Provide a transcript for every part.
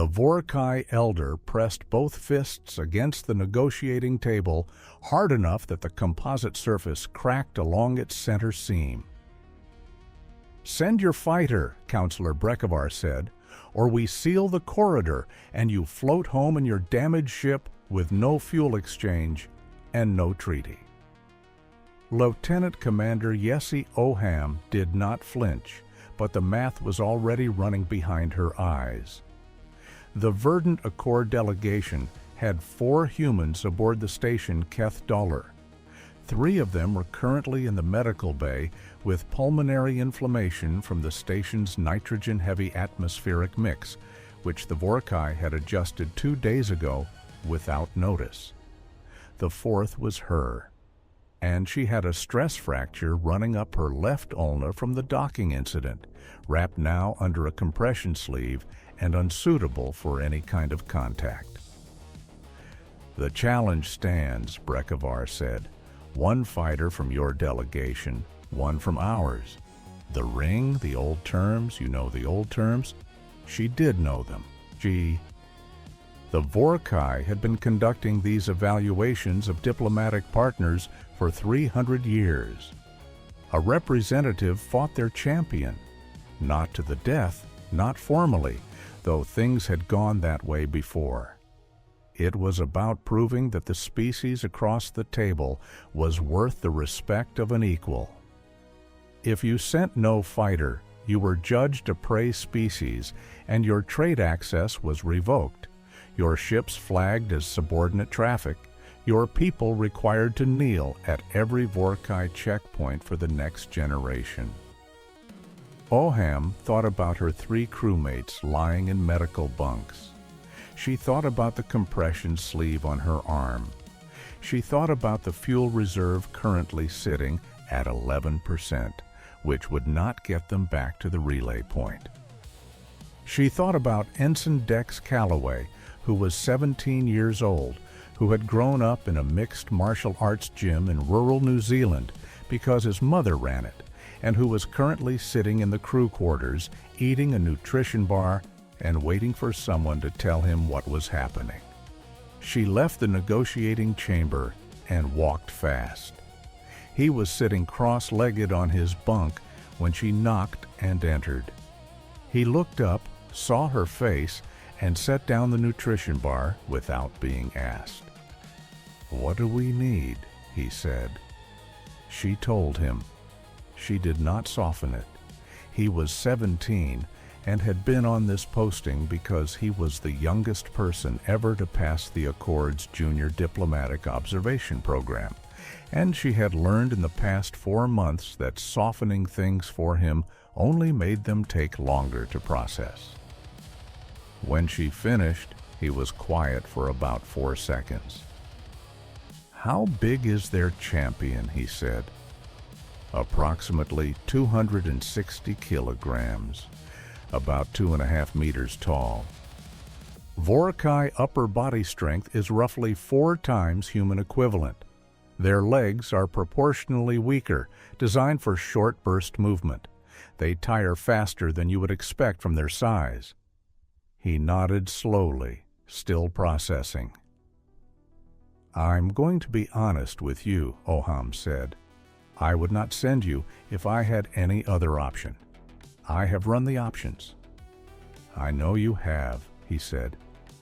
The Vorrkai elder pressed both fists against the negotiating table hard enough that the composite surface cracked along its center seam. "Send your fighter," Counselor Brekovar said, "or we seal the corridor and you float home in your damaged ship with no fuel exchange and no treaty." Lieutenant Commander Yessi Oham did not flinch, but the math was already running behind her eyes. The Verdant Accord delegation had 4 humans aboard the station Keth Dollar. 3 of them were currently in the medical bay with pulmonary inflammation from the station's nitrogen-heavy atmospheric mix, which the Vorrkai had adjusted 2 days ago without notice. The 4th was her, and she had a stress fracture running up her left ulna from the docking incident, wrapped now under a compression sleeve and unsuitable for any kind of contact. "The challenge stands," Brekovar said. "1 fighter from your delegation, 1 from ours. The ring, the old terms, you know the old terms?" She did know them. The Vorrkai had been conducting these evaluations of diplomatic partners for 300 years. A representative fought their champion, not to the death, not formally, though things had gone that way before. It was about proving that the species across the table was worth the respect of an equal. If you sent no fighter, you were judged a prey species, and your trade access was revoked, your ships flagged as subordinate traffic, your people required to kneel at every Vorrkai checkpoint for the next generation. Oham thought about her 3 crewmates lying in medical bunks. She thought about the compression sleeve on her arm. She thought about the fuel reserve currently sitting at 11%, which would not get them back to the relay point. She thought about Ensign Dex Calloway, who was 17 years old, who had grown up in a mixed martial arts gym in rural New Zealand because his mother ran it, and who was currently sitting in the crew quarters, eating a nutrition bar and waiting for someone to tell him what was happening. She left the negotiating chamber and walked fast. He was sitting cross-legged on his bunk when she knocked and entered. He looked up, saw her face, and set down the nutrition bar without being asked. "What do we need?" he said. She told him. She did not soften it. He was 17 and had been on this posting because he was the youngest person ever to pass the Accord's Junior Diplomatic Observation Program, and she had learned in the past 4 months that softening things for him only made them take longer to process. When she finished, he was quiet for about 4 seconds. "How big is their champion?" he said. "Approximately 260 kilograms, about 2.5 meters tall. Vorrkai upper body strength is roughly 4 times human equivalent. Their legs are proportionally weaker, designed for short burst movement. They tire faster than you would expect from their size." He nodded slowly, still processing. "I'm going to be honest with you," Oham said. "I would not send you if I had any other option. I have run the options." "I know you have," he said.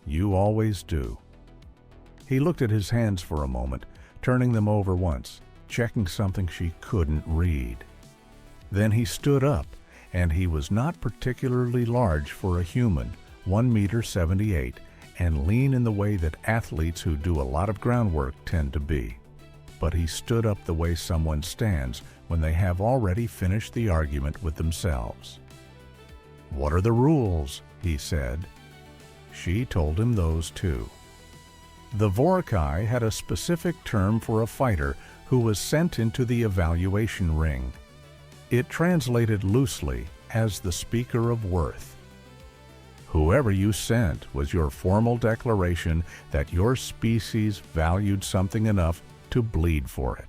"You always do." He looked at his hands for a moment, turning them over once, checking something she couldn't read. Then he stood up, and he was not particularly large for a human, 1.78 meters, and lean in the way that athletes who do a lot of groundwork tend to be. But he stood up the way someone stands when they have already finished the argument with themselves. "What are the rules?" he said. She told him those too. The Vorrkai had a specific term for a fighter who was sent into the evaluation ring. It translated loosely as the speaker of worth. Whoever you sent was your formal declaration that your species valued something enough to bleed for it.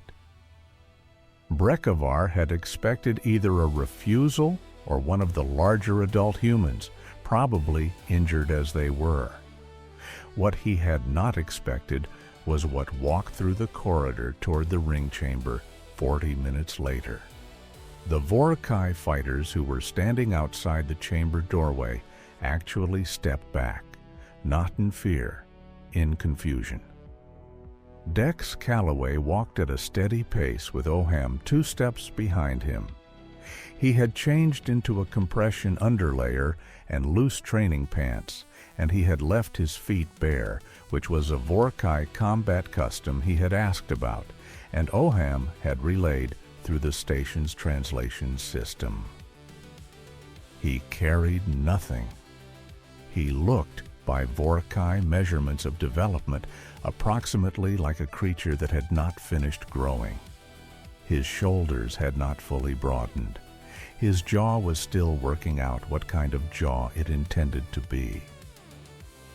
Brekovar had expected either a refusal or one of the larger adult humans, probably injured as they were. What he had not expected was what walked through the corridor toward the ring chamber 40 minutes later. The Vorrkai fighters who were standing outside the chamber doorway actually stepped back, not in fear, in confusion. Dex Calloway walked at a steady pace with Oham 2 steps behind him. He had changed into a compression underlayer and loose training pants, and he had left his feet bare, which was a Vorrkai combat custom he had asked about, and Oham had relayed through the station's translation system. He carried nothing. He looked, by Vorrkai measurements of development, approximately like a creature that had not finished growing. His shoulders had not fully broadened. His jaw was still working out what kind of jaw it intended to be.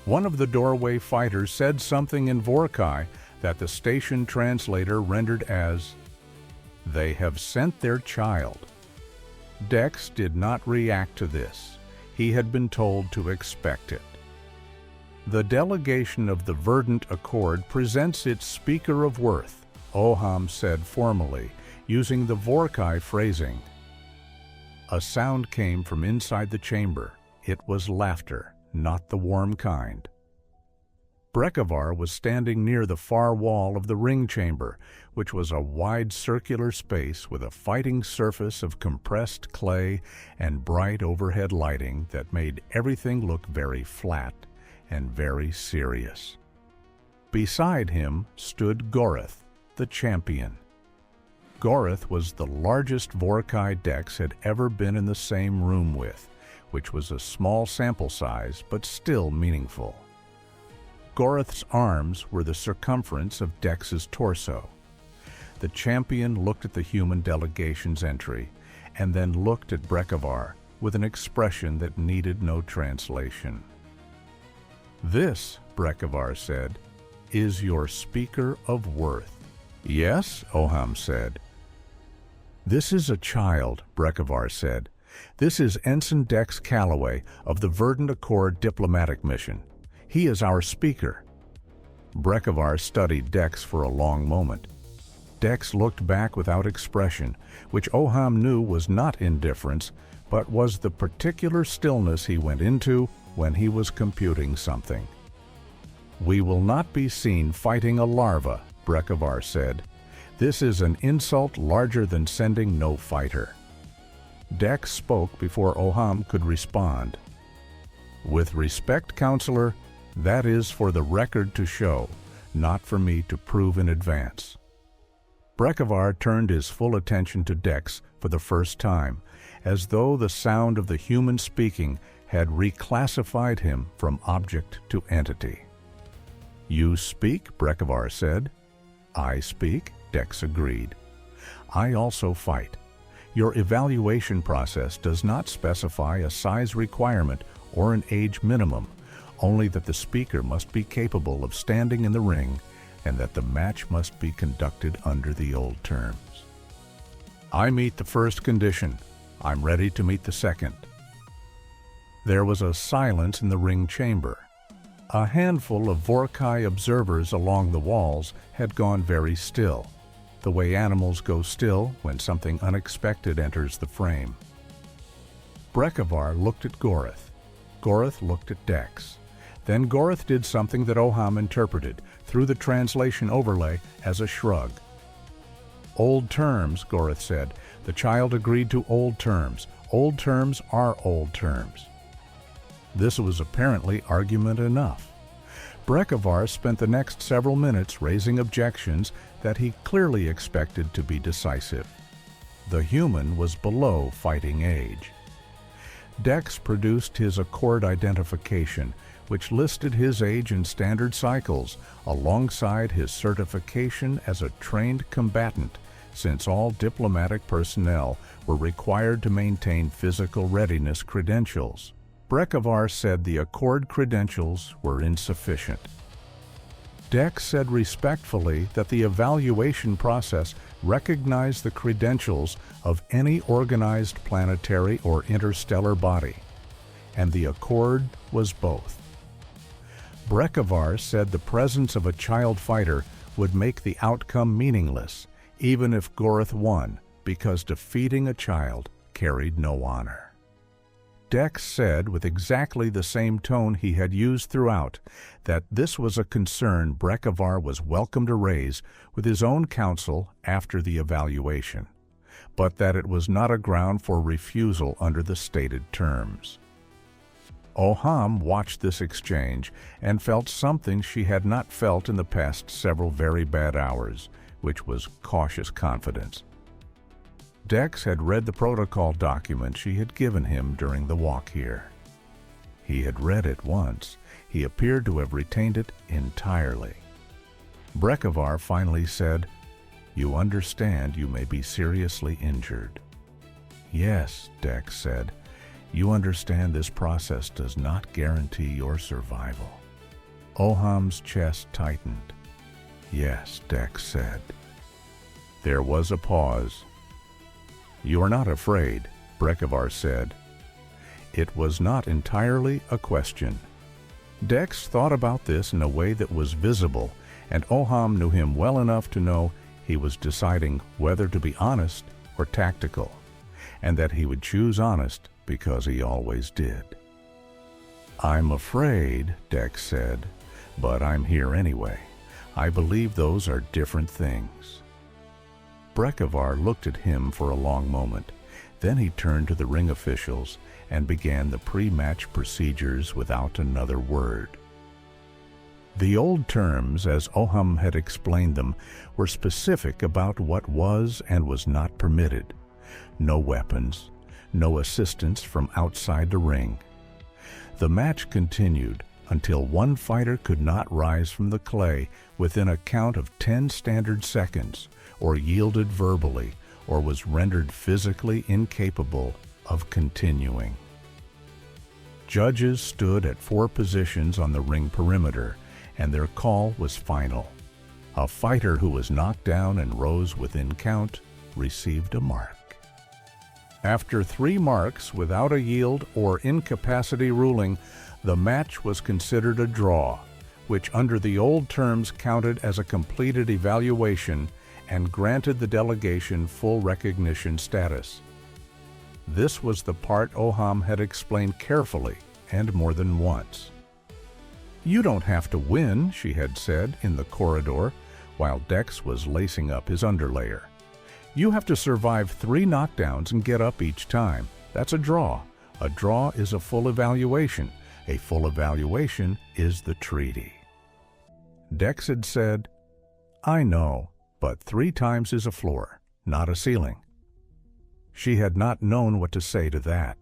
One of the doorway fighters said something in Vorrkai that the station translator rendered as, "They have sent their child." Dex did not react to this. He had been told to expect it. The delegation of the Verdant Accord presents its speaker of worth, Oham said formally, using the Vorrkai phrasing. A sound came from inside the chamber. It was laughter, not the warm kind. Brekovar was standing near the far wall of the ring chamber, which was a wide circular space with a fighting surface of compressed clay and bright overhead lighting that made everything look very flat and very serious. Beside him stood Gorith, the champion. Gorith was the largest Vorrkai Dex had ever been in the same room with, which was a small sample size but still meaningful. Gorith's arms were the circumference of Dex's torso. The champion looked at the human delegation's entry and then looked at Brekovar with an expression that needed no translation. "This," Brekovar said, "is your speaker of worth." "Yes," Oham said. "This is a child," Brekovar said. "This is Ensign Dex Calloway of the Verdant Accord diplomatic mission. He is our speaker." Brekovar studied Dex for a long moment. Dex looked back without expression, which Oham knew was not indifference, but was the particular stillness he went into when he was computing something. "We will not be seen fighting a larva," Brekovar said. "This is an insult larger than sending no fighter." Dex spoke before Oham could respond. "With respect, Counselor, that is for the record to show, not for me to prove in advance." Brekovar turned his full attention to Dex for the first time, as though the sound of the human speaking had reclassified him from object to entity. "You speak," Brekovar said. "I speak," Dex agreed. "I also fight. Your evaluation process does not specify a size requirement or an age minimum, only that the speaker must be capable of standing in the ring and that the match must be conducted under the old terms. I meet the first condition. I'm ready to meet the second." There was a silence in the ring chamber. A handful of Vorrkai observers along the walls had gone very still, the way animals go still when something unexpected enters the frame. Brekovar looked at Gorith. Gorith looked at Dex. Then Gorith did something that Oham interpreted, through the translation overlay, as a shrug. "Old terms," Gorith said. "The child agreed to old terms. Old terms are old terms." This was apparently argument enough. Brekovar spent the next several minutes raising objections that he clearly expected to be decisive. The human was below fighting age. Dex produced his Accord identification, which listed his age in standard cycles, alongside his certification as a trained combatant, since all diplomatic personnel were required to maintain physical readiness credentials. Brekovar said the Accord credentials were insufficient. Dex said respectfully that the evaluation process recognized the credentials of any organized planetary or interstellar body, and the accord was both. Vorrkai said the presence of a child fighter would make the outcome meaningless, even if Goreth won, because defeating a child carried no honor. Dex said, with exactly the same tone he had used throughout, that this was a concern Vorrkai was welcome to raise with his own council after the evaluation, but that it was not a ground for refusal under the stated terms. Oham watched this exchange and felt something she had not felt in the past several very bad hours, which was cautious confidence. Dex had read the protocol document she had given him during the walk here. He had read it once. He appeared to have retained it entirely. Vorrkai finally said, "You understand you may be seriously injured." "Yes," Dex said. "You understand this process does not guarantee your survival." Oham's chest tightened. "Yes," Dex said. There was a pause. "You are not afraid," Vorrkai said. It was not entirely a question. Dex thought about this in a way that was visible, and Oham knew him well enough to know he was deciding whether to be honest or tactical, and that he would choose honest because he always did. "I'm afraid," Dex said, "but I'm here anyway. I believe those are different things." Vorrkai looked at him for a long moment. Then he turned to the ring officials and began the pre-match procedures without another word. The old terms, as Oham had explained them, were specific about what was and was not permitted. No weapons, no assistance from outside the ring. The match continued until one fighter could not rise from the clay within a count of 10 standard seconds, or yielded verbally, or was rendered physically incapable of continuing. Judges stood at 4 positions on the ring perimeter, and their call was final. A fighter who was knocked down and rose within count received a mark. After 3 marks without a yield or incapacity ruling, the match was considered a draw, which under the old terms counted as a completed evaluation and granted the delegation full recognition status. This was the part Oham had explained carefully and more than once. "You don't have to win," she had said in the corridor while Dex was lacing up his underlayer. "You have to survive 3 knockdowns and get up each time. That's a draw. A draw is a full evaluation. A full evaluation is the treaty." Dex had said, "I know, but 3 times is a floor, not a ceiling." She had not known what to say to that.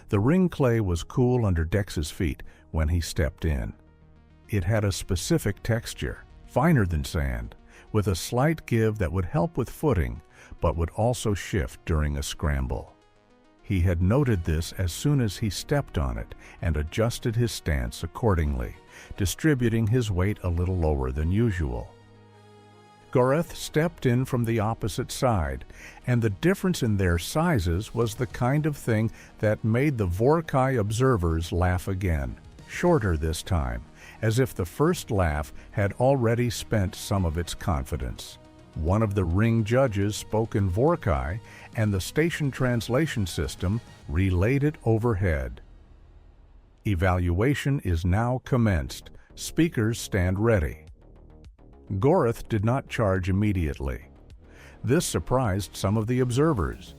The ring clay was cool under Dex's feet when he stepped in. It had a specific texture, finer than sand, with a slight give that would help with footing, but would also shift during a scramble. He had noted this as soon as he stepped on it and adjusted his stance accordingly, distributing his weight a little lower than usual. Goreth stepped in from the opposite side, and the difference in their sizes was the kind of thing that made the Vorrkai observers laugh again, shorter this time, as if the first laugh had already spent some of its confidence. One of the ring judges spoke in Vorrkai, and the station translation system relayed it overhead. "Evaluation is now commenced. Speakers stand ready." Goreth did not charge immediately. This surprised some of the observers.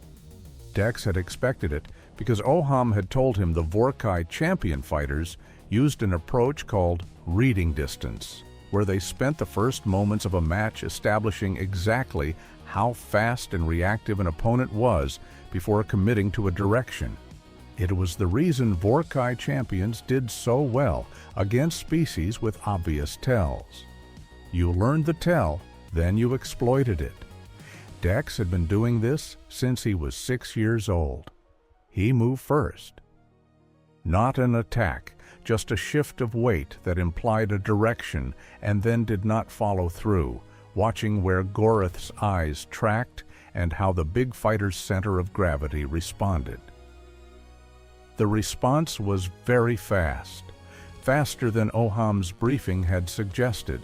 Dex had expected it because Oham had told him the Vorrkai champion fighters used an approach called reading distance, where they spent the first moments of a match establishing exactly how fast and reactive an opponent was before committing to a direction. It was the reason Vorrkai champions did so well against species with obvious tells. You learned the tell, then you exploited it. Dex had been doing this since he was 6 years old. He moved first. Not an attack, just a shift of weight that implied a direction and then did not follow through, watching where Goreth's eyes tracked and how the big fighter's center of gravity responded. The response was very fast, faster than Oham's briefing had suggested.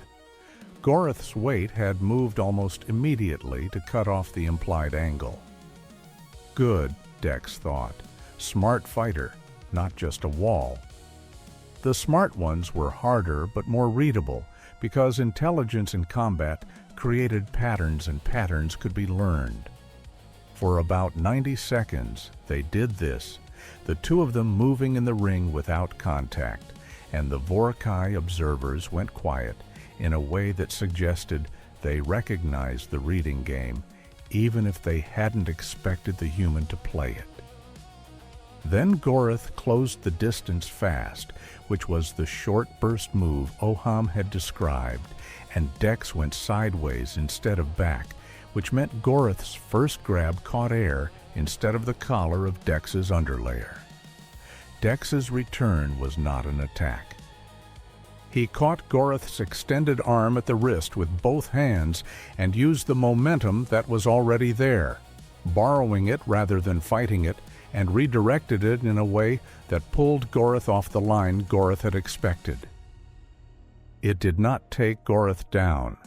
Gorith's weight had moved almost immediately to cut off the implied angle. Good, Dex thought. Smart fighter, not just a wall. The smart ones were harder but more readable because intelligence in combat created patterns, and patterns could be learned. For about 90 seconds, they did this, the two of them moving in the ring without contact, and the Vorrkai observers went quiet in a way that suggested they recognized the reading game, even if they hadn't expected the human to play it. Then Gorith closed the distance fast, which was the short burst move Oham had described, and Dex went sideways instead of back, which meant Gorith's first grab caught air instead of the collar of Dex's underlayer. Dex's return was not an attack. He caught Gorith's extended arm at the wrist with both hands and used the momentum that was already there, borrowing it rather than fighting it, and redirected it in a way that pulled Gorith off the line Gorith had expected. It did not take Gorith down.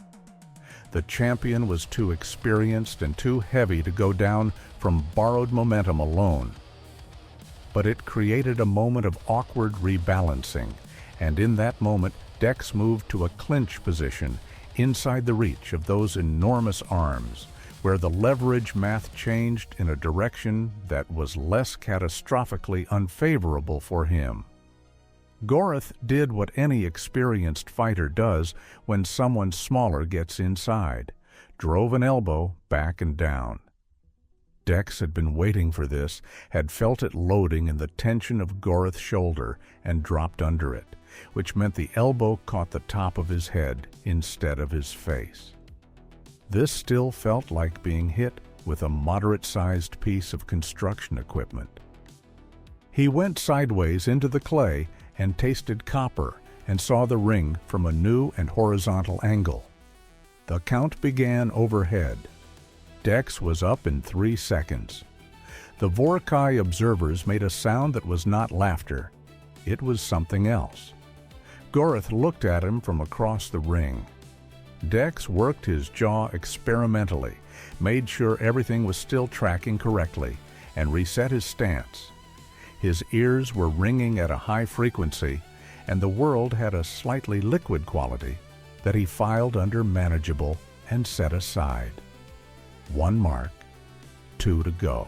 The champion was too experienced and too heavy to go down from borrowed momentum alone. But it created a moment of awkward rebalancing, and in that moment Dex moved to a clinch position inside the reach of those enormous arms, where the leverage math changed in a direction that was less catastrophically unfavorable for him. Gorith did what any experienced fighter does when someone smaller gets inside, drove an elbow back and down. Dex had been waiting for this, had felt it loading in the tension of Gorith's shoulder, and dropped under it, which meant the elbow caught the top of his head instead of his face. This still felt like being hit with a moderate-sized piece of construction equipment. He went sideways into the clay and tasted copper and saw the ring from a new and horizontal angle. The count began overhead. Dex was up in 3 seconds. The Vorrkai observers made a sound that was not laughter. It was something else. Gorith looked at him from across the ring. Dex worked his jaw experimentally, made sure everything was still tracking correctly, and reset his stance. His ears were ringing at a high frequency, and the world had a slightly liquid quality that he filed under manageable and set aside. 1 mark, 2 to go.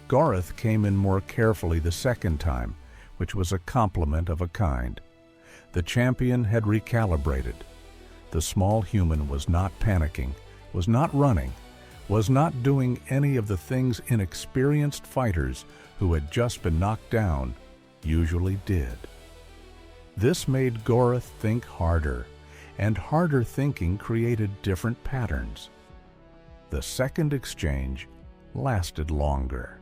Gorith came in more carefully the second time, which was a compliment of a kind. The champion had recalibrated. The small human was not panicking, was not running, was not doing any of the things inexperienced fighters who had just been knocked down usually did. This made Gorith think harder, and harder thinking created different patterns. The second exchange lasted longer.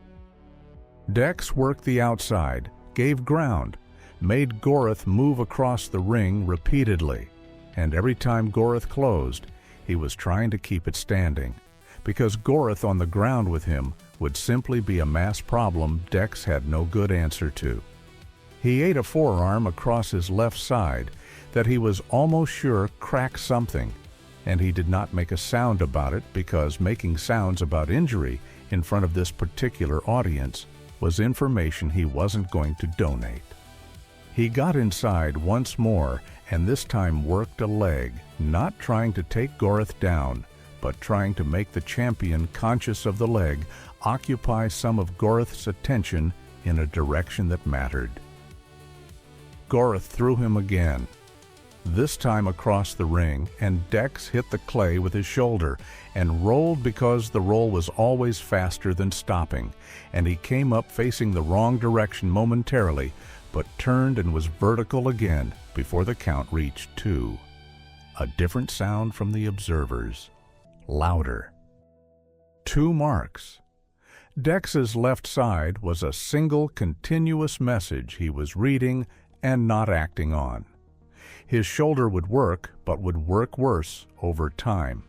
Dex worked the outside, gave ground, made Gorith move across the ring repeatedly, and every time Gorith closed, he was trying to keep it standing, because Gorith on the ground with him would simply be a mass problem Dex had no good answer to. He ate a forearm across his left side that he was almost sure cracked something, and he did not make a sound about it because making sounds about injury in front of this particular audience was information he wasn't going to donate. He got inside once more and this time worked a leg, not trying to take Gorith down, but trying to make the champion conscious of the leg occupy some of Gorith's attention in a direction that mattered. Gorith threw him again, this time across the ring, and Dex hit the clay with his shoulder and rolled because the roll was always faster than stopping, and he came up facing the wrong direction momentarily, but turned and was vertical again before the count reached 2. A different sound from the observers, louder. 2 marks. Dex's left side was a single continuous message he was reading and not acting on. His shoulder would work, but would work worse over time.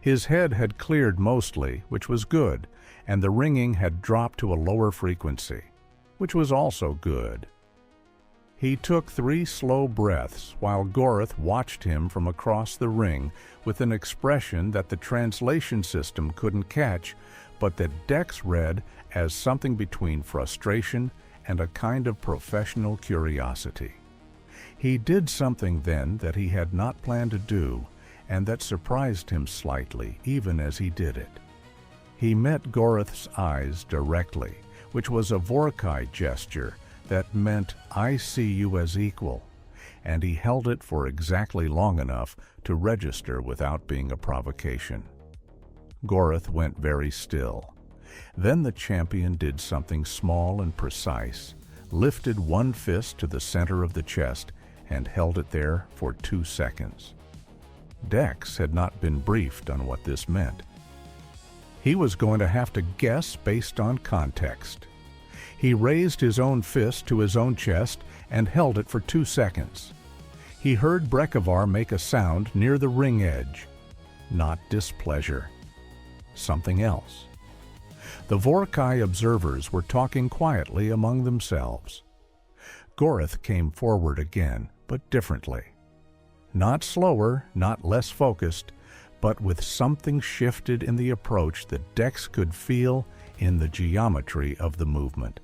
His head had cleared mostly, which was good, and the ringing had dropped to a lower frequency. which was also good. He took 3 slow breaths while Goreth watched him from across the ring with an expression that the translation system couldn't catch, but that Dex read as something between frustration and a kind of professional curiosity. He did something then that he had not planned to do, and that surprised him slightly even as he did it. He met Goreth's eyes directly, which was a Vorrkai gesture that meant, "I see you as equal," and he held it for exactly long enough to register without being a provocation. Goreth went very still. Then the champion did something small and precise, lifted one fist to the center of the chest and held it there for 2 seconds. Dex had not been briefed on what this meant. He was going to have to guess based on context. He raised his own fist to his own chest and held it for 2 seconds. He heard Brekhavar make a sound near the ring edge. Not displeasure. Something else. The Vorrkai observers were talking quietly among themselves. Goreth came forward again, but differently. Not slower, not less focused, but with something shifted in the approach that Dex could feel in the geometry of the movement.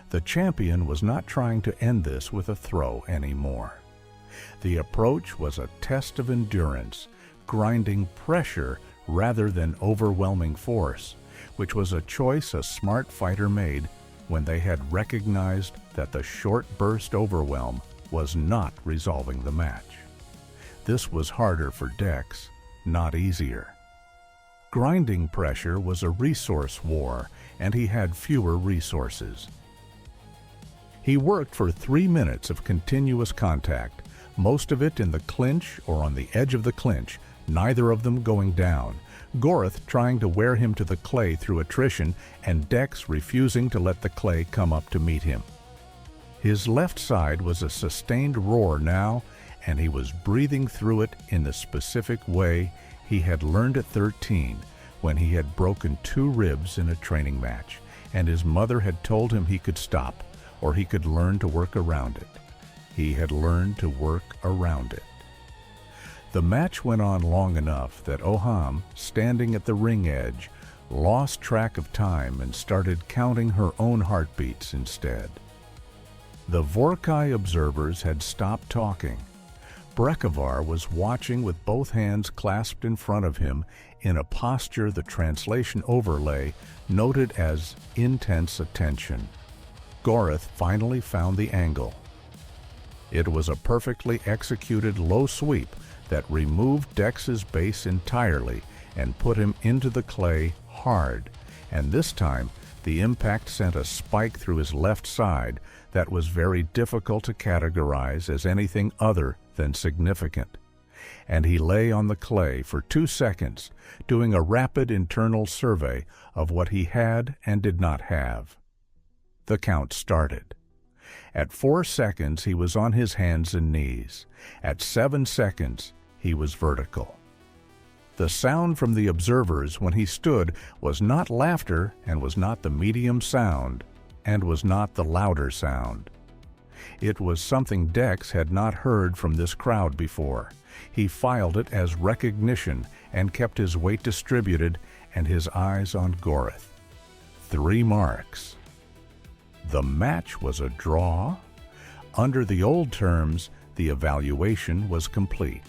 The champion was not trying to end this with a throw anymore. The approach was a test of endurance, grinding pressure rather than overwhelming force, which was a choice a smart fighter made when they had recognized that the short burst overwhelm was not resolving the match. This was harder for Dex, not easier. Grinding pressure was a resource war, and he had fewer resources. He worked for 3 minutes of continuous contact, most of it in the clinch or on the edge of the clinch, neither of them going down, Goreth trying to wear him to the clay through attrition and Dex refusing to let the clay come up to meet him. His left side was a sustained roar now, and he was breathing through it in the specific way he had learned at 13 when he had broken 2 ribs in a training match, and his mother had told him he could stop, or he could learn to work around it. He had learned to work around it. The match went on long enough that Oham, standing at the ring edge, lost track of time and started counting her own heartbeats instead. The Vorrkai observers had stopped talking. Brekhavar was watching with both hands clasped in front of him in a posture the translation overlay noted as intense attention. Goreth finally found the angle. It was a perfectly executed low sweep that removed Dex's base entirely and put him into the clay hard, and this time the impact sent a spike through his left side that was very difficult to categorize as anything other than significant. And he lay on the clay for 2 seconds, doing a rapid internal survey of what he had and did not have. The count started. At 4 seconds, he was on his hands and knees. At 7 seconds, he was vertical. The sound from the observers when he stood was not laughter and was not the medium sound and was not the louder sound. It was something Dex had not heard from this crowd before. He filed it as recognition and kept his weight distributed and his eyes on Goreth. 3 marks. The match was a draw. Under the old terms, the evaluation was complete.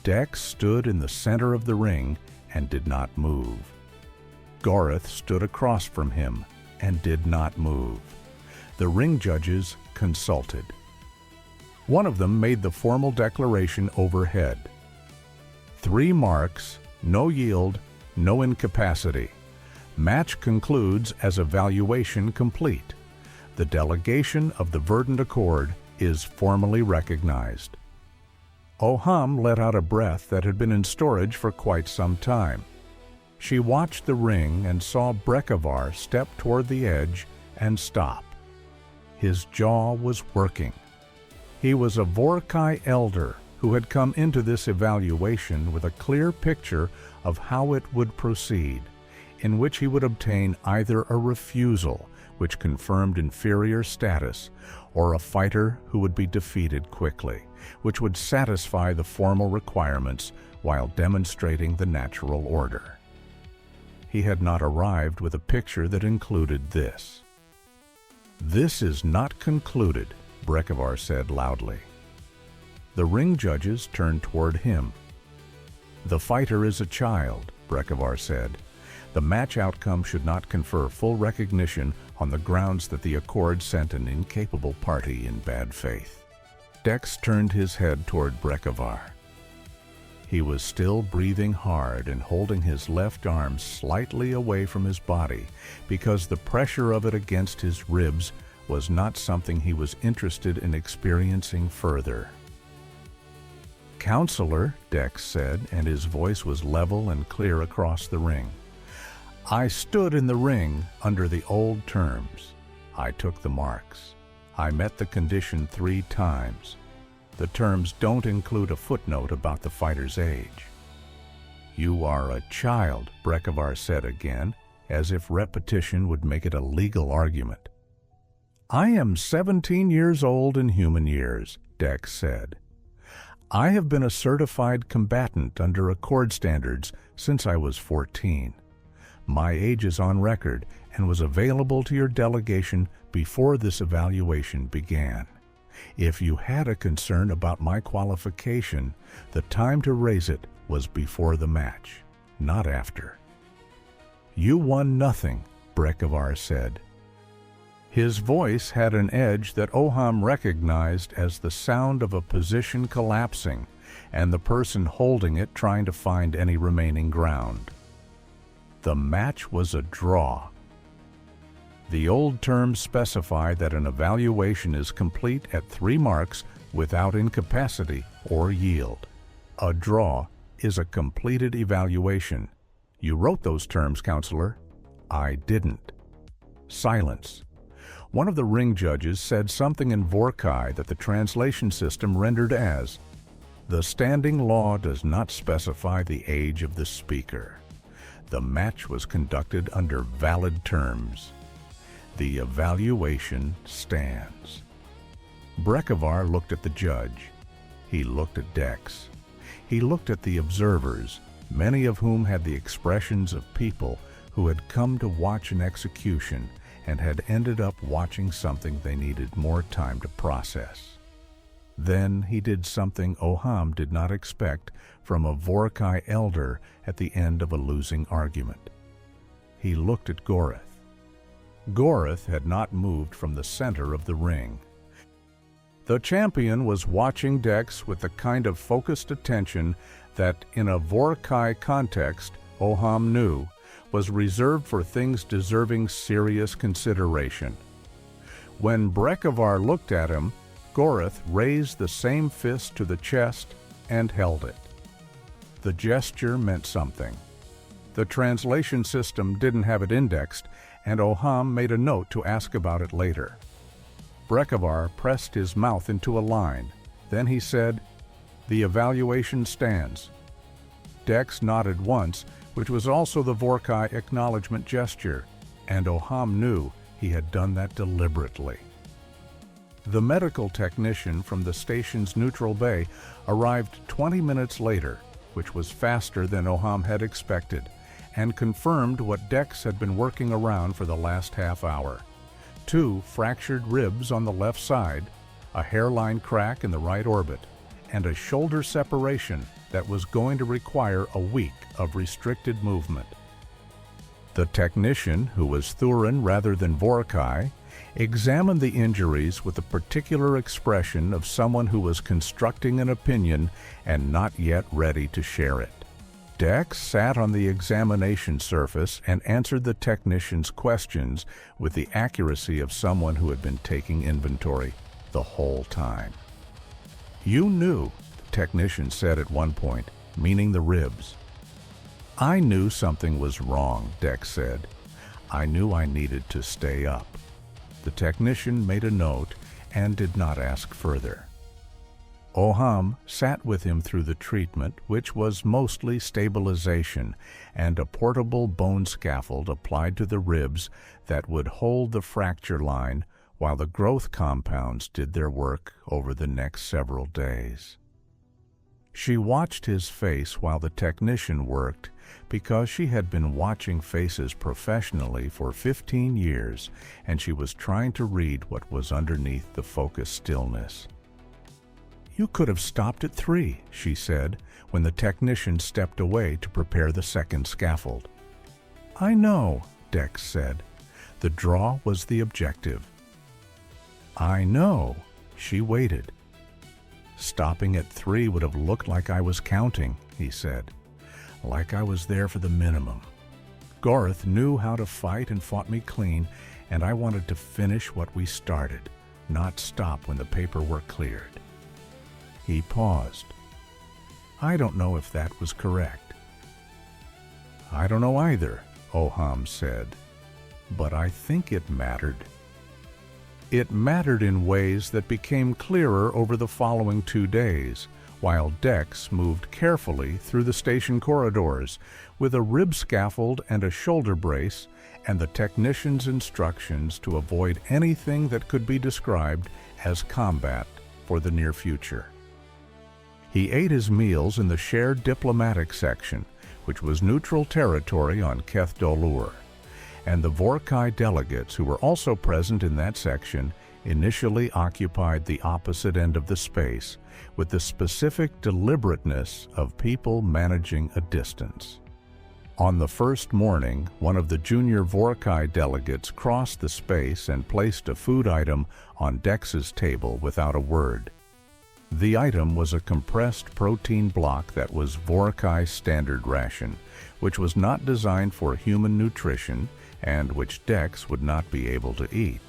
Dex stood in the center of the ring and did not move. Goreth stood across from him and did not move. The ring judges consulted. One of them made the formal declaration overhead. 3 marks, no yield, no incapacity. Match concludes as evaluation complete. The delegation of the Verdant Accord is formally recognized. Oham let out a breath that had been in storage for quite some time. She watched the ring and saw Brekhavar step toward the edge and stop. His jaw was working. He was a Vorrkai elder who had come into this evaluation with a clear picture of how it would proceed. in which he would obtain either a refusal, which confirmed inferior status, or a fighter who would be defeated quickly, which would satisfy the formal requirements while demonstrating the natural order. He had not arrived with a picture that included this. "This is not concluded," Brekevar said loudly. The ring judges turned toward him. "The fighter is a child," Brekevar said. "The match outcome should not confer full recognition on the grounds that the accord sent an incapable party in bad faith." Dex turned his head toward Brekevar. He was still breathing hard and holding his left arm slightly away from his body because the pressure of it against his ribs was not something he was interested in experiencing further. "Counselor," Dex said, and his voice was level and clear across the ring, "I stood in the ring under the old terms. I took the marks. I met the condition 3 times. The terms don't include a footnote about the fighter's age." "You are a child," Brekevar said again, as if repetition would make it a legal argument. "I am 17 years old in human years," Dex said. "I have been a certified combatant under accord standards since I was 14. My age is on record and was available to your delegation before this evaluation began. If you had a concern about my qualification, the time to raise it was before the match, not after." "You won nothing," Brekevar said. His voice had an edge that Oham recognized as the sound of a position collapsing and the person holding it trying to find any remaining ground. The match was a draw. The old terms specify that an evaluation is complete at 3 marks without incapacity or yield. A draw is a completed evaluation. You wrote those terms, Counselor. I didn't. Silence. One of the ring judges said something in Vorrkai that the translation system rendered as, "The standing law does not specify the age of the speaker. The match was conducted under valid terms. The evaluation stands." Brekevar looked at the judge. He looked at Dex. He looked at the observers, many of whom had the expressions of people who had come to watch an execution and had ended up watching something they needed more time to process. Then he did something Oham did not expect from a Vorrkai elder at the end of a losing argument. He looked at Gorith. Gorith had not moved from the center of the ring. The champion was watching Dex with the kind of focused attention that, in a Vorrkai context, Oham knew was reserved for things deserving serious consideration. When Brekevar looked at him, Gorith raised the same fist to the chest and held it. The gesture meant something. The translation system didn't have it indexed, and Oham made a note to ask about it later. Brekevar pressed his mouth into a line. Then he said, "The evaluation stands." Dex nodded once, which was also the Vorrkai acknowledgement gesture, and Oham knew he had done that deliberately. The medical technician from the station's neutral bay arrived 20 minutes later, which was faster than Oham had expected, and confirmed what Dex had been working around for the last half hour. 2 fractured ribs on the left side, a hairline crack in the right orbit, and a shoulder separation that was going to require a week of restricted movement. The technician, who was Thurin rather than Vorrkai, examined the injuries with a particular expression of someone who was constructing an opinion and not yet ready to share it. Dex sat on the examination surface and answered the technician's questions with the accuracy of someone who had been taking inventory the whole time. "You knew," the technician said at one point, meaning the ribs. "I knew something was wrong," Dex said. "I knew I needed to stay up." The technician made a note and did not ask further. Oham sat with him through the treatment, which was mostly stabilization and a portable bone scaffold applied to the ribs that would hold the fracture line while the growth compounds did their work over the next several days. She watched his face while the technician worked because she had been watching faces professionally for 15 years, and she was trying to read what was underneath the focused stillness. "You could have stopped at 3, she said, when the technician stepped away to prepare the second scaffold. "I know," Dex said. The draw was the objective. "I know." She waited. "Stopping at 3 would have looked like I was counting," he said. "Like I was there for the minimum. Gorth knew how to fight and fought me clean, and I wanted to finish what we started, not stop when the paperwork cleared." He paused. "I don't know if that was correct." "I don't know either," Oham said, "but I think it mattered." It mattered in ways that became clearer over the following 2 days, while Dex moved carefully through the station corridors with a rib scaffold and a shoulder brace and the technician's instructions to avoid anything that could be described as combat for the near future. He ate his meals in the shared diplomatic section, which was neutral territory on Keth Dolur, and the Vorrkai delegates who were also present in that section initially occupied the opposite end of the space with the specific deliberateness of people managing a distance. On the first morning, one of the junior Vorrkai delegates crossed the space and placed a food item on Dex's table without a word. The item was a compressed protein block that was Vorrkai's standard ration, which was not designed for human nutrition and which Dex would not be able to eat.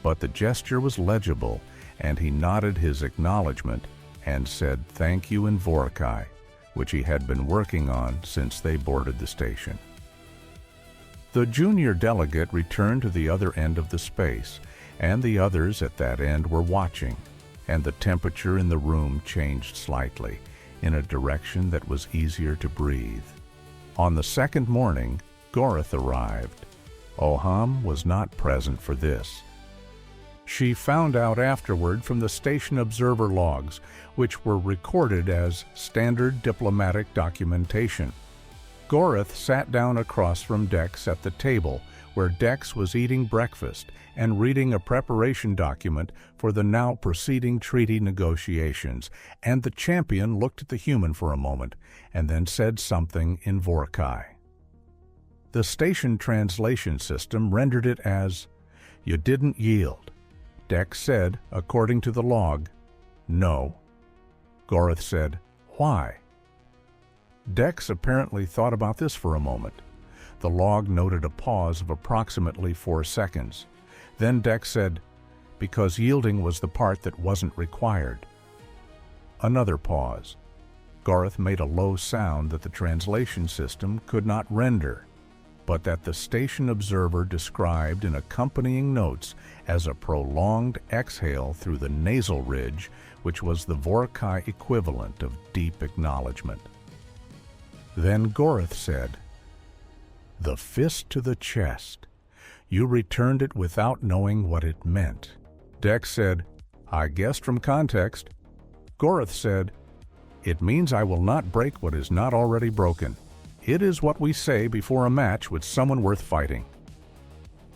But the gesture was legible, and he nodded his acknowledgement and said thank you in Vorrkai, which he had been working on since they boarded the station. The junior delegate returned to the other end of the space, and the others at that end were watching, and the temperature in the room changed slightly, in a direction that was easier to breathe. On the second morning, Gorth arrived. Oham was not present for this. She found out afterward from the station observer logs, which were recorded as standard diplomatic documentation. Gorth sat down across from Dex at the table, where Dex was eating breakfast and reading a preparation document for the now proceeding treaty negotiations, and the champion looked at the human for a moment and then said something in Vorrkai. The station translation system rendered it as, "You didn't yield." Dex said, according to the log, "No." Gorth said, "Why?" Dex apparently thought about this for a moment. The log noted a pause of approximately 4 seconds. Then Dex said, "Because yielding was the part that wasn't required." Another pause. Gorth made a low sound that the translation system could not render, but that the station observer described in accompanying notes as a prolonged exhale through the nasal ridge, which was the Vorrkai equivalent of deep acknowledgement. Then Gorth said, "The fist to the chest. You returned it without knowing what it meant." Dex said, "I guessed from context." Gorth said, "It means I will not break what is not already broken. It is what we say before a match with someone worth fighting."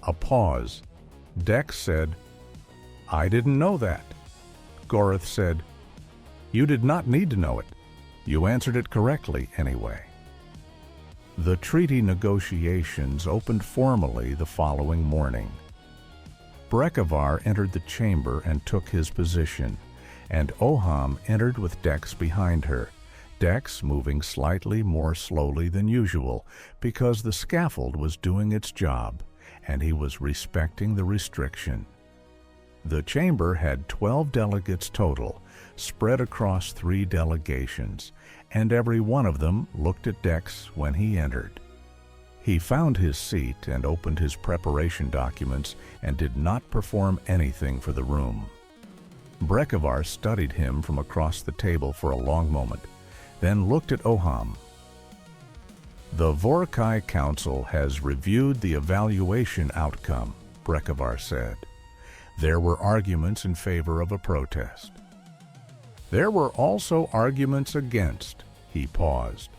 A pause. Dex said, "I didn't know that." Gorth said, "You did not need to know it. You answered it correctly anyway." The treaty negotiations opened formally the following morning. Brekhavar entered the chamber and took his position, and Oham entered with Dex behind her, Dex moving slightly more slowly than usual because the scaffold was doing its job, and he was respecting the restriction. The chamber had 12 delegates total, spread across 3 delegations, and every one of them looked at Dex when he entered. He found his seat and opened his preparation documents and did not perform anything for the room. Brekovar studied him from across the table for a long moment, then looked at Oham. "The Vorrkai Council has reviewed the evaluation outcome," Brekovar said. "There were arguments in favor of a protest. There were also arguments against." He paused.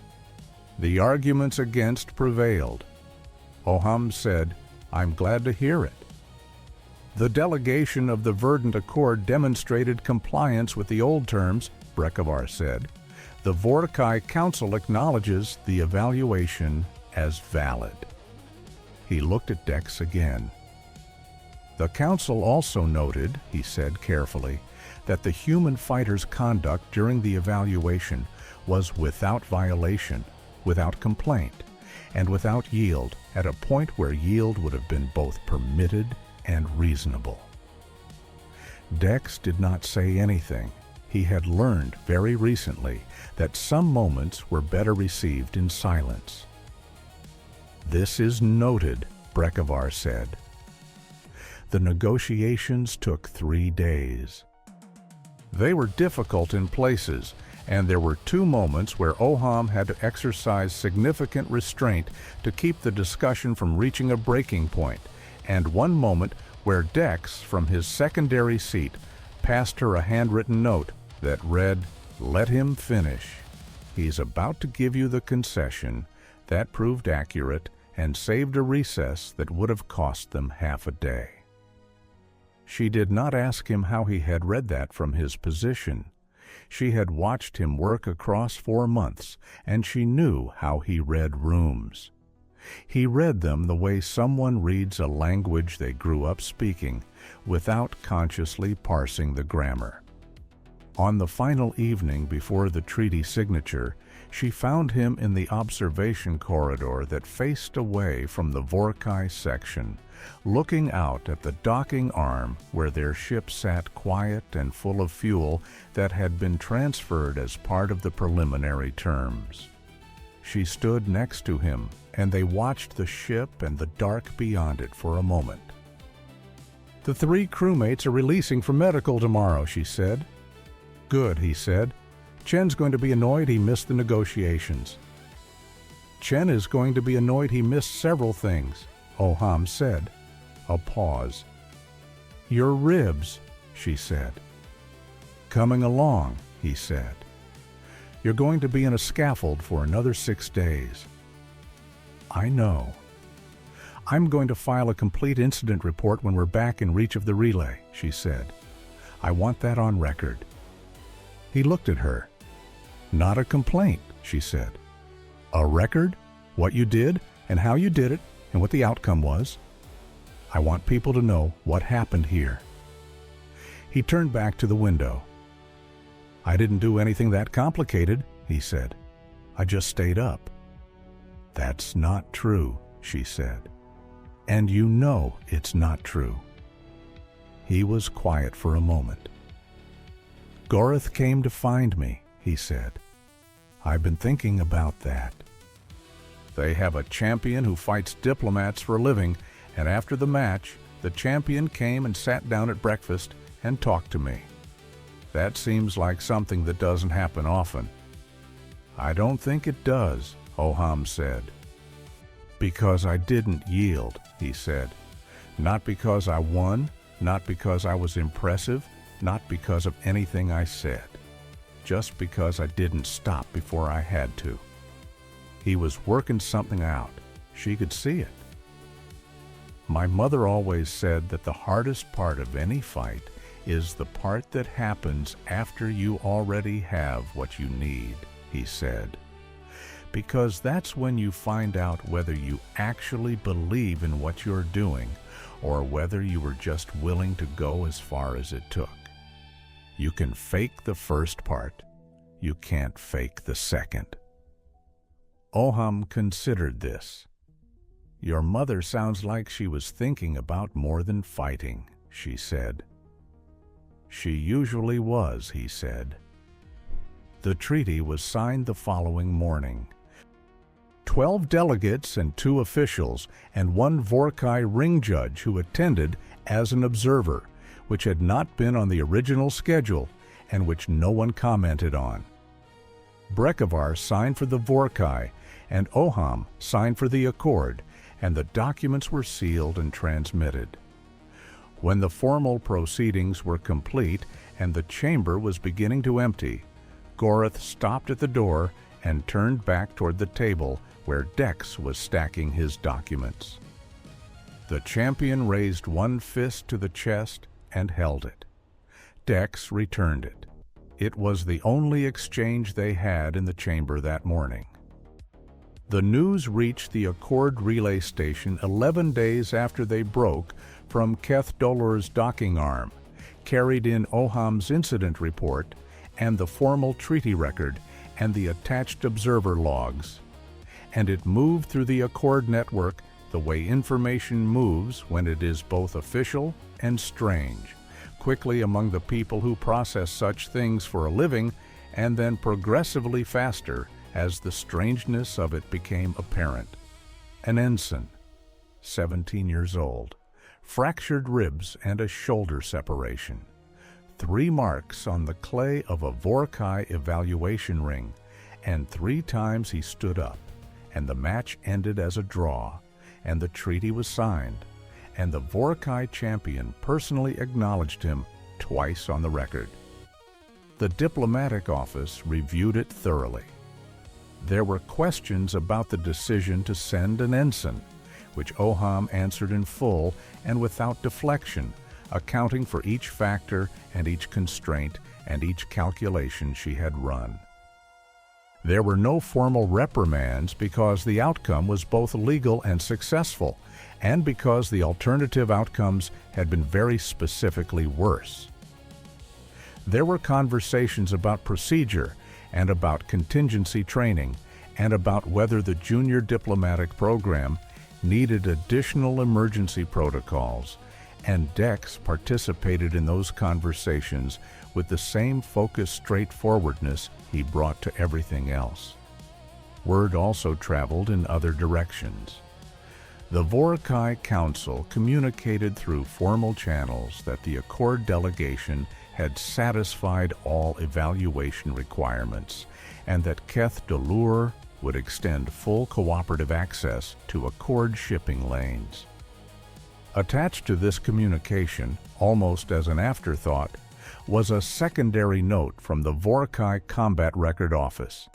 "The arguments against prevailed." Oham said, "I'm glad to hear it." "The delegation of the Verdant Accord demonstrated compliance with the old terms," Brekovar said. "The Vorrkai Council acknowledges the evaluation as valid." He looked at Dex again. "The Council also noted," he said carefully, "that the human fighter's conduct during the evaluation was without violation, without complaint, and without yield, at a point where yield would have been both permitted and reasonable." Dex did not say anything. He had learned very recently that some moments were better received in silence. "This is noted," Brekovar said. The negotiations took 3 days. They were difficult in places, and there were 2 moments where Oham had to exercise significant restraint to keep the discussion from reaching a breaking point, and 1 moment where Dex, from his secondary seat, passed her a handwritten note that read, "Let him finish. He's about to give you the concession." That proved accurate and saved a recess that would have cost them half a day. She did not ask him how he had read that from his position. She had watched him work across 4 months, and she knew how he read rooms. He read them the way someone reads a language they grew up speaking, without consciously parsing the grammar. On the final evening before the treaty signature, she found him in the observation corridor that faced away from the Vorrkai section, looking out at the docking arm where their ship sat quiet and full of fuel that had been transferred as part of the preliminary terms. She stood next to him, and they watched the ship and the dark beyond it for a moment. "The 3 crewmates are releasing for medical tomorrow," she said. "Good," he said. "Chen's going to be annoyed he missed the negotiations." "Chen is going to be annoyed he missed several things," Oham said. A pause. "Your ribs," she said. "Coming along," he said. "You're going to be in a scaffold for another 6 days." "I know." "I'm going to file a complete incident report when we're back in reach of the relay," she said. "I want that on record." He looked at her. "Not a complaint," she said. "A record? What you did, and how you did it, and what the outcome was. I want people to know what happened here." He turned back to the window. "I didn't do anything that complicated," he said. "I just stayed up." "That's not true," she said. "And you know it's not true." He was quiet for a moment. "Gorith came to find me," he said. "I've been thinking about that. They have a champion who fights diplomats for a living, and after the match, the champion came and sat down at breakfast and talked to me. That seems like something that doesn't happen often." "I don't think it does," Oham said. "Because I didn't yield," he said. "Not because I won, not because I was impressive, not because of anything I said. Just because I didn't stop before I had to." He was working something out. She could see it. "My mother always said that the hardest part of any fight is the part that happens after you already have what you need," he said. "Because that's when you find out whether you actually believe in what you're doing or whether you were just willing to go as far as it took. You can fake the first part. You can't fake the second." Oham considered this. "Your mother sounds like she was thinking about more than fighting," she said. "She usually was," he said. The treaty was signed the following morning. 12 delegates and 2 officials and 1 Vorrkai ring judge who attended as an observer, which had not been on the original schedule and which no one commented on. Brekevar signed for the Vorrkai, and Oham signed for the Accord, and the documents were sealed and transmitted. When the formal proceedings were complete and the chamber was beginning to empty, Goreth stopped at the door and turned back toward the table where Dex was stacking his documents. The champion raised one fist to the chest and held it. Dex returned it. It was the only exchange they had in the chamber that morning. The news reached the Accord relay station 11 days after they broke from Keth Dolor's docking arm, carried in Oham's incident report and the formal treaty record and the attached observer logs. And it moved through the Accord network the way information moves when it is both official and strange, quickly among the people who process such things for a living, and then progressively faster as the strangeness of it became apparent. An ensign, 17 years old, fractured ribs and a shoulder separation, 3 marks on the clay of a Vorrkai evaluation ring, and 3 times he stood up, and the match ended as a draw, and the treaty was signed, and the Vorrkai champion personally acknowledged him twice on the record. The diplomatic office reviewed it thoroughly. There were questions about the decision to send an ensign, which Oham answered in full and without deflection, accounting for each factor and each constraint and each calculation she had run. There were no formal reprimands because the outcome was both legal and successful, and because the alternative outcomes had been very specifically worse. There were conversations about procedure and about contingency training and about whether the junior diplomatic program needed additional emergency protocols, and Dex participated in those conversations with the same focused straightforwardness he brought to everything else. Word also traveled in other directions. The Vorrkai Council communicated through formal channels that the Accord delegation had satisfied all evaluation requirements, and that Keth Dolor would extend full cooperative access to Accord shipping lanes. Attached to this communication, almost as an afterthought, was a secondary note from the Vorrkai Combat Record Office.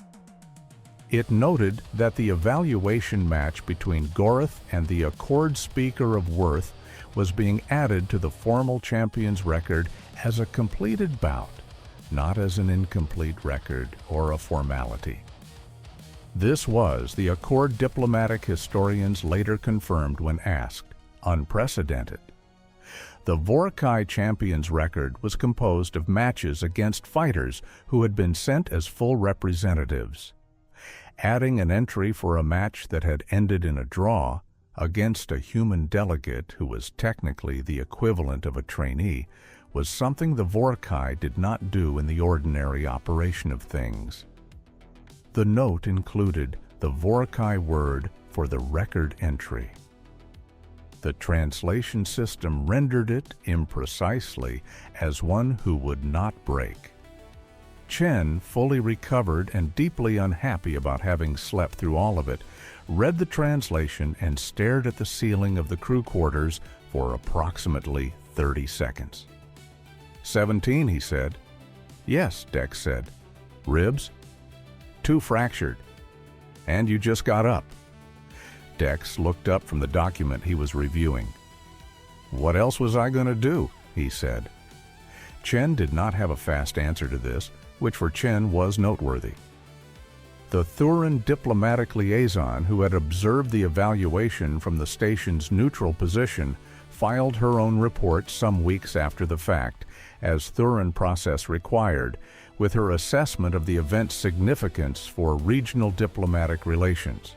It noted that the evaluation match between Goreth and the Accord Speaker of Worth was being added to the formal champion's record as a completed bout, not as an incomplete record or a formality. This was, the Accord diplomatic historians later confirmed when asked, unprecedented. The Vorrkai champion's record was composed of matches against fighters who had been sent as full representatives. Adding an entry for a match that had ended in a draw against a human delegate who was technically the equivalent of a trainee was something the Vorrkai did not do in the ordinary operation of things. The note included the Vorrkai word for the record entry. The translation system rendered it imprecisely as one who would not break. Chen, fully recovered and deeply unhappy about having slept through all of it, read the translation and stared at the ceiling of the crew quarters for approximately 30 seconds. 17, he said. Yes, Dex said. Ribs? 2 fractured. And you just got up. Dex looked up from the document he was reviewing. What else was I going to do? He said. Chen did not have a fast answer to this, which for Chen was noteworthy. The Thuran diplomatic liaison who had observed the evaluation from the station's neutral position filed her own report some weeks after the fact, as Thuran process required, with her assessment of the event's significance for regional diplomatic relations.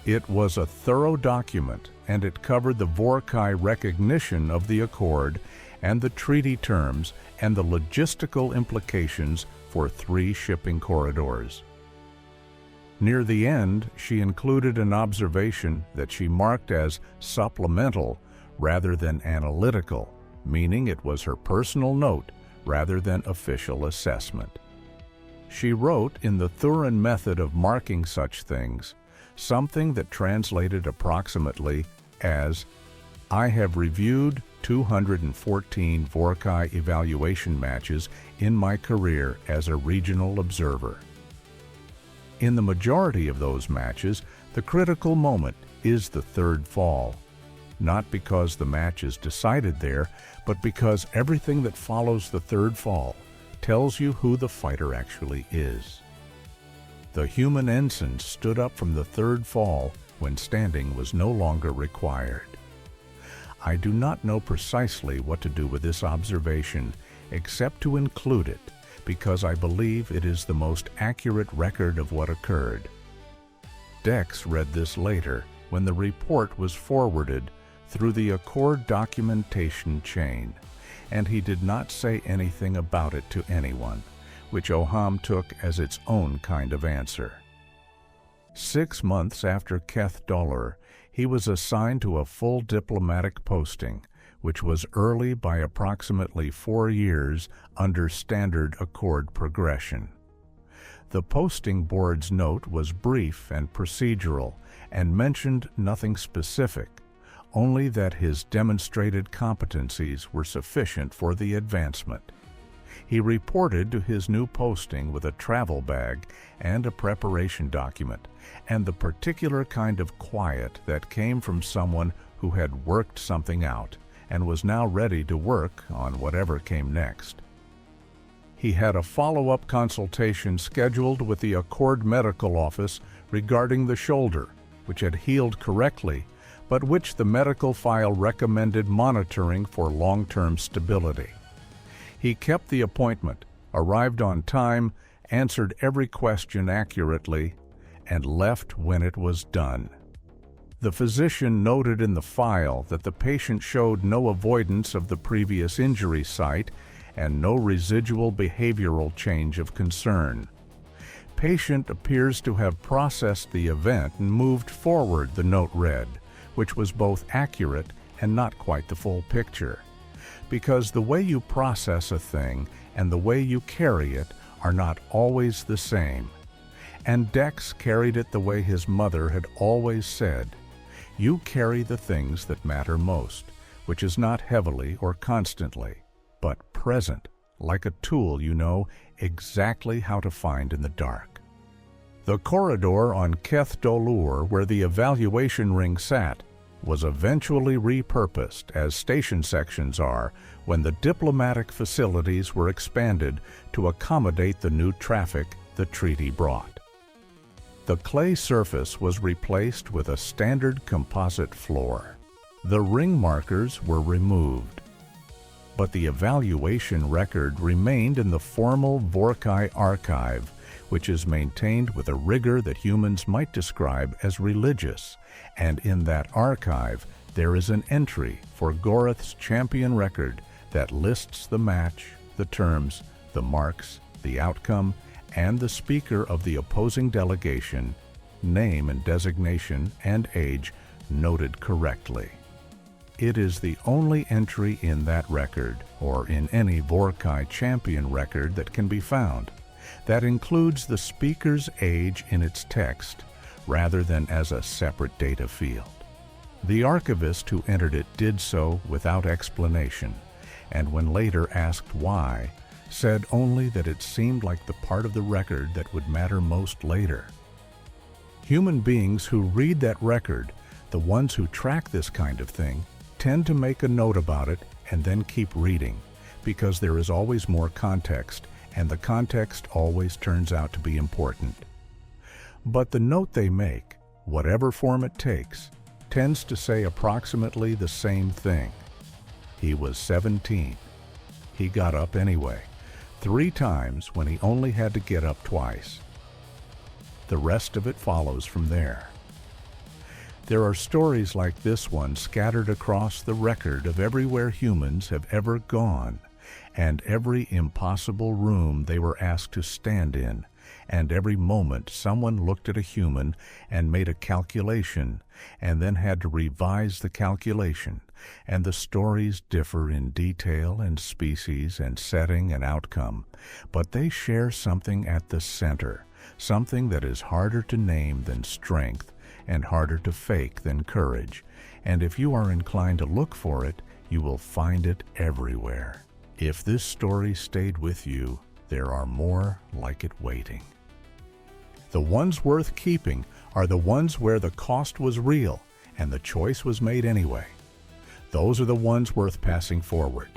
It was a thorough document, and it covered the Vorrkai recognition of the Accord and the treaty terms and the logistical implications for 3 shipping corridors. Near the end, she included an observation that she marked as supplemental rather than analytical, meaning it was her personal note rather than official assessment. She wrote in the Thurin method of marking such things something that translated approximately as, "I have reviewed 214 Vorrkai evaluation matches in my career as a regional observer." In the majority of those matches, the critical moment is the third fall, not because the match is decided there, but because everything that follows the third fall tells you who the fighter actually is. The human ensign stood up from the third fall when standing was no longer required. I do not know precisely what to do with this observation, except to include it, because I believe it is the most accurate record of what occurred. Dex read this later when the report was forwarded through the Accord documentation chain, and he did not say anything about it to anyone, which Oham took as its own kind of answer. 6 months after Keth Dollar, he was assigned to a full diplomatic posting, which was early by approximately 4 years under standard Accord progression. The posting board's note was brief and procedural and mentioned nothing specific, only that his demonstrated competencies were sufficient for the advancement. He reported to his new posting with a travel bag and a preparation document, and the particular kind of quiet that came from someone who had worked something out and was now ready to work on whatever came next. He had a follow-up consultation scheduled with the Accord Medical Office regarding the shoulder, which had healed correctly, but which the medical file recommended monitoring for long-term stability. He kept the appointment, arrived on time, answered every question accurately, and left when it was done. The physician noted in the file that the patient showed no avoidance of the previous injury site and no residual behavioral change of concern. Patient appears to have processed the event and moved forward, the note read, which was both accurate and not quite the full picture. Because the way you process a thing and the way you carry it are not always the same. And Dex carried it the way his mother had always said, "You carry the things that matter most," which is not heavily or constantly, but present, like a tool you know exactly how to find in the dark. The corridor on Keth Dolur, where the evaluation ring sat, was eventually repurposed, as station sections are, when the diplomatic facilities were expanded to accommodate the new traffic the treaty brought. The clay surface was replaced with a standard composite floor. The ring markers were removed, but the evaluation record remained in the formal Vorrkai archive, which is maintained with a rigor that humans might describe as religious, and in that archive there is an entry for Gorath's champion record that lists the match, the terms, the marks, the outcome, and the speaker of the opposing delegation, name and designation and age noted correctly. It is the only entry in that record, or in any Vorrkai champion record that can be found, that includes the speaker's age in its text, rather than as a separate data field. The archivist who entered it did so without explanation, and when later asked why, said only that it seemed like the part of the record that would matter most later. Human beings who read that record, the ones who track this kind of thing, tend to make a note about it and then keep reading, because there is always more context, and the context always turns out to be important. But the note they make, whatever form it takes, tends to say approximately the same thing. He was 17. He got up anyway, 3 times when he only had to get up twice. The rest of it follows from there. There are stories like this one scattered across the record of everywhere humans have ever gone, and every impossible room they were asked to stand in, and every moment someone looked at a human and made a calculation and then had to revise the calculation, and the stories differ in detail and species and setting and outcome, but they share something at the center, something that is harder to name than strength and harder to fake than courage, and if you are inclined to look for it, you will find it everywhere. If this story stayed with you, there are more like it waiting. The ones worth keeping are the ones where the cost was real and the choice was made anyway. Those are the ones worth passing forward.